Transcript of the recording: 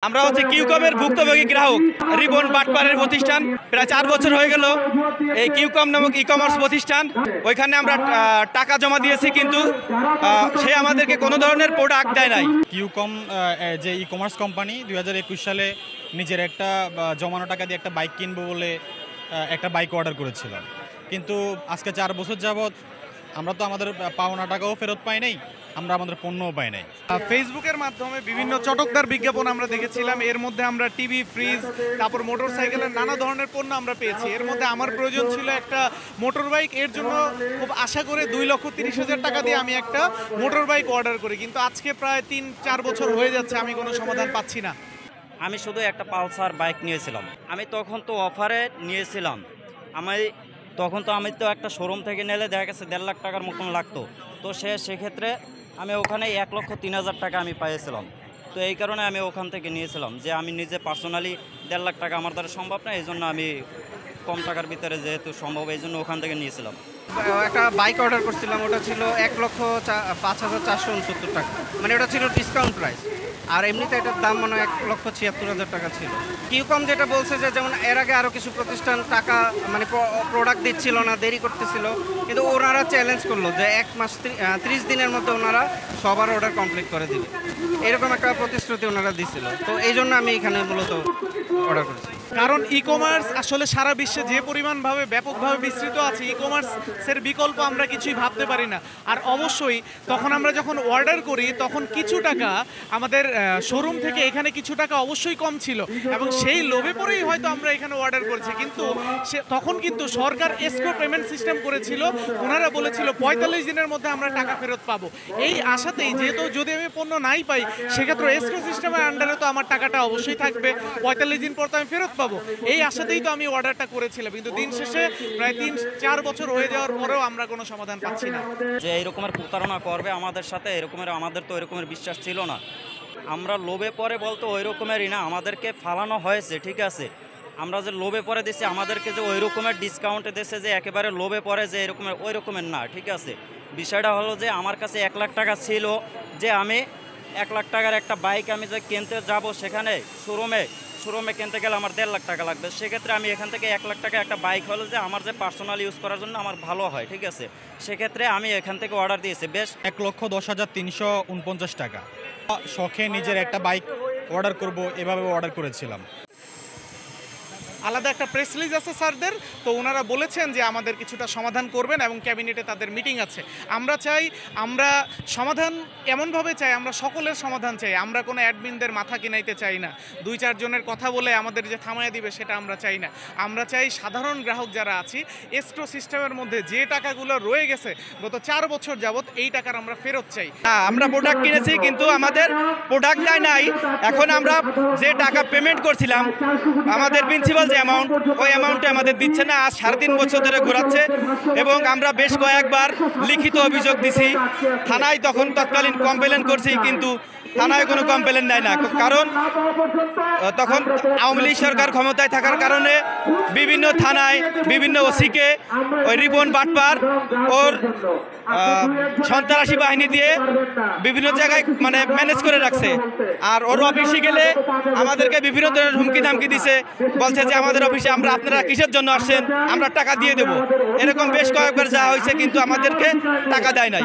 আমরা হচ্ছে কিউকমের ভুক্তভোগী গ্রাহক রিবন বাটপারের প্রতিষ্ঠান প্রায় 4 বছর হয়ে গেল। এই কিউকম নামক ই-কমার্স প্রতিষ্ঠান, ওইখানে আমরা টাকা জমা দিয়েছি, কিন্তু সে আমাদেরকে কোনো ধরনের প্রোডাক্ট দেয় নাই। কিউকম যে ই কমার্স কোম্পানি 2021 সালে নিজের একটা জমানো টাকা দিয়ে একটা বাইক কিনবো বলে একটা বাইক অর্ডার করেছিলাম, কিন্তু আজকে 4 বছর যাবৎ আমরা তো আমাদের পাওনা টাকাও ফেরত পাই নাই, আমরা আমাদের পণ্যও পাই নাই। ফেসবুকের মাধ্যমে বিভিন্ন চটকদার বিজ্ঞাপন আমরা দেখেছিলাম। এর মধ্যে আমরা টিভি, ফ্রিজ, তারপর মোটর সাইকেলের নানা ধরনের পণ্য আমরা পেয়েছি। এর মধ্যে আমার প্রয়োজন ছিল একটা মোটর বাইক। এর জন্য খুব আশা করে 2,30,000 টাকা দিয়ে আমি একটা মোটর বাইক অর্ডার করি, কিন্তু আজকে প্রায় 3-4 বছর হয়ে যাচ্ছে, আমি কোনো সমাধান পাচ্ছি না। আমি শুধু একটা পালসার বাইক নিয়েছিলাম। আমি তখন তো অফারে নিয়েছিলাম। আমি তো একটা শোরুম থেকে নিলে দেখা গেছে 1.5 লাখ টাকার মতন লাগতো। তো সেক্ষেত্রে আমি ওখানে 1,03,000 টাকা আমি পেয়েছিলাম। তো এই কারণে আমি ওখান থেকে নিয়েছিলাম যে আমি নিজে পার্সোনালি 1.5 লাখ টাকা আমার দ্বারা সম্ভব না, এই জন্য আমি কম টাকার ভিতরে যেহেতু সম্ভব এই জন্য ওখান থেকে নিয়েছিলাম। একটা বাইক অর্ডার করছিলাম, ওটা ছিল 1,05,469 টাকা, মানে ওটা ছিল ডিসকাউন্ট প্রাইস। আর এমনিতে এটার দাম মানে 1,76,000 টাকা ছিল। কিউকম যেটা বলছে যে যেমন এর আগে আরও কিছু প্রতিষ্ঠান টাকা মানে প্রোডাক্ট দিচ্ছিল না, দেরি করতেছিল, কিন্তু ওনারা চ্যালেঞ্জ করলো যে 1 মাস 30 দিনের মধ্যে ওনারা সবার অর্ডার কমপ্লিট করে দিবে, এরকম একটা প্রতিশ্রুতি ওনারা দিচ্ছিল। তো এই জন্য আমি এখানে মূলত অর্ডার করেছি। কারণ ই কমার্স আসলে সারা বিশ্বে যে পরিমাণভাবে ব্যাপকভাবে বিস্তৃত আছে, ই কমার্সের বিকল্প আমরা কিছুই ভাবতে পারি না। আর অবশ্যই তখন আমরা যখন অর্ডার করি তখন কিছু টাকা আমাদের শোরুম থেকে এখানে কিছু টাকা অবশ্যই কম ছিল, এবং সেই লোভে পরেই হয়তো আমরা এখানে অর্ডার করেছি। কিন্তু তখন কিন্তু সরকার এসকো পেমেন্ট সিস্টেম করেছিল, ওনারা বলেছিল 45 দিনের মধ্যে আমরা টাকা ফেরত পাবো। এই আশাতেই, যেহেতু যদি আমি পণ্য নাই পাই সেক্ষেত্রে এসকো সিস্টেমের আন্ডারে তো আমার টাকাটা অবশ্যই থাকবে, 45 দিন পর তো আমি ফেরত পাবো। এই আশাতেই তো আমি অর্ডারটা করেছিলাম, কিন্তু দিন শেষে প্রায় 3-4 বছর হয়ে যাওয়ার পরেও আমরা কোনো সমাধান পাচ্ছি না। যে এইরকমের প্রতারণা করবে আমাদের সাথে, আমাদের তো এরকমের বিশ্বাস ছিল না। আমরা লোভে পরে বলতে ওই রকমেরই না, আমাদেরকে ফালানো হয়েছে, ঠিক আছে। আমরা যে লোভে পরে দিছি, আমাদেরকে যে ওই রকমের ডিসকাউন্টে দিয়েছে যে একেবারে লোভে পরে যে এরকমের ওই রকমের না, ঠিক আছে। বিষয়টা হলো যে আমার কাছে 1 লাখ টাকা ছিল, যে আমি 1 লাখ টাকার একটা বাইক আমি যে কিনতে যাব, সেখানে শোরুমে কিনতে গেলে আমার 1.5 লাখ টাকা লাগবে। সেক্ষেত্রে আমি এখান থেকে 1 লাখ টাকা একটা বাইক হলো যে আমার যে পার্সোনাল ইউজ করার জন্য আমার ভালো হয়, ঠিক আছে। সেক্ষেত্রে আমি এখান থেকে অর্ডার দিয়েছি বেশ 1,10,349 টাকা। শখে নিজের একটা বাইক অর্ডার করব এভাবে অর্ডার করেছিলাম। আলাদা একটা প্রেস রিলিজ আছে স্যারদের, তো ওনারা বলেছেন যে আমাদের কিছুটা সমাধান করবেন, এবং ক্যাবিনেটে তাদের মিটিং আছে। আমরা চাই, আমরা সমাধান এমনভাবে চাই, আমরা সকলের সমাধান চাই। আমরা কোনো অ্যাডমিনদের মাথা কিনাইতে চাই না, 2-4 জনের কথা বলে আমাদের যে থামাইয়া দিবে সেটা আমরা চাই না। আমরা চাই সাধারণ গ্রাহক যারা আছি, এসকো সিস্টেমের মধ্যে যে টাকাগুলো রয়ে গেছে গত 4 বছর যাবত, এই টাকার আমরা ফেরত চাই। আমরা প্রোডাক্ট কিনেছি, কিন্তু আমাদের প্রোডাক্ট দেয় নাই। এখন আমরা যে টাকা পেমেন্ট করছিলাম, আমাদের প্রিন্সিপাল যে অ্যামাউন্ট, ওই অ্যামাউন্টে আমাদের দিচ্ছে না। আজ 3.5 বছর ধরে ঘোরাচ্ছে, এবং আমরা বেশ কয়েকবার লিখিত অভিযোগ দিছি থানায়, তখন তৎকালীন কমপ্লেন করছি, কিন্তু থানায় কোনো কমপ্লেন নেয় না। কারণ তখন আওয়ামী লীগ সরকার ক্ষমতায় থাকার কারণে বিভিন্ন থানায় বিভিন্ন ওসিকে ওই রিবন বাটপার ওর সন্ত্রাসী বাহিনী দিয়ে বিভিন্ন জায়গায় মানে ম্যানেজ করে রাখছে। আর ওর অফিসে গেলে আমাদেরকে বিভিন্ন ধরনের হুমকি ধামকি দিছে, বলছে যে আমাদের অফিসে আপনারা কিসের জন্য আসছেন, আমরা টাকা দিয়ে দেবো। এরকম বেশ কয়েকবার যাওয়া হয়েছে, কিন্তু আমাদেরকে টাকা দেয় নাই।